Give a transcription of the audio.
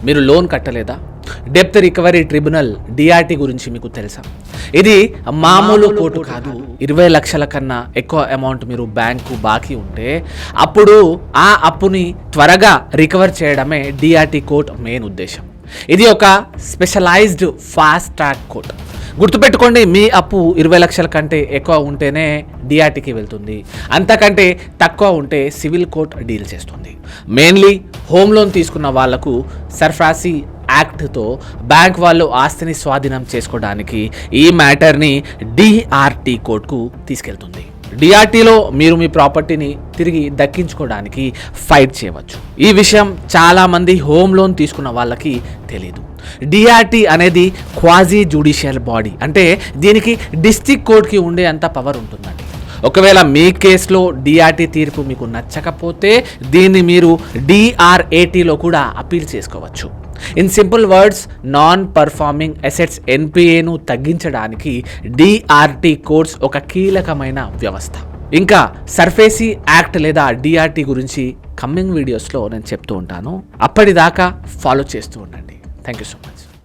మీరు లోన్ కట్టలేదా? డెప్త్ రికవరీ ట్రిబ్యునల్ డిఆర్టీ గురించి మీకు తెలుసా? ఇది మామూలు కోర్టు కాదు. 20 లక్షల కన్నా ఎక్కువ అమౌంట్ మీరు బ్యాంకు బాకీ ఉంటే అప్పుడు ఆ అప్పుని త్వరగా రికవర్ చేయడమే డిఆర్టీ కోర్ట్ మెయిన్ ఉద్దేశం. ఇది ఒక స్పెషలైజ్డ్ ఫాస్ట్ ట్రాక్ కోర్ట్. గుర్తుపెట్టుకోండి, మీ అప్పు 20 లక్షల కంటే ఎక్కువ ఉంటేనే డిఆర్టీకి వెళ్తుంది, అంతకంటే తక్కువ ఉంటే సివిల్ కోర్ట్ డీల్ చేస్తుంది. మెయిన్లీ హోమ్ లోన్ తీసుకున్న వాళ్లకు సర్ఫరాసీ యాక్ట్తో బ్యాంక్ వాళ్ళు ఆస్తిని స్వాధీనం చేసుకోవడానికి ఈ మ్యాటర్ని డిఆర్టీ కోర్టుకు తీసుకెళ్తుంది. డిఆర్టీలో మీరు మీ ప్రాపర్టీని తిరిగి దక్కించుకోవడానికి ఫైట్ చేయవచ్చు. ఈ విషయం చాలామంది హోమ్ లోన్ తీసుకున్న వాళ్ళకి తెలీదు. డిఆర్టీ అనేది క్వాజీ జ్యుడిషియల్ బాడీ, అంటే దీనికి డిస్ట్రిక్ట్ కోర్టుకి ఉండే అంత పవర్ ఉంటుందండి. ఒకవేళ మీ కేసులో డిఆర్టీ తీర్పు మీకు నచ్చకపోతే దీన్ని మీరు డిఆర్ఏటీలో కూడా అపీల్ చేసుకోవచ్చు. In simple words, non performing assets ఎన్పిఏను తగ్గించడానికి డిఆర్టీ కోర్ట్స్ ఒక కీలకమైన వ్యవస్థ. ఇంకా సర్ఫేసీ యాక్ట్ లేదా డిఆర్టీ గురించి కమింగ్ వీడియోస్లో నేను చెప్తూ ఉంటాను. అప్పటిదాకా ఫాలో చేస్తూ ఉండండి. Thank you so much.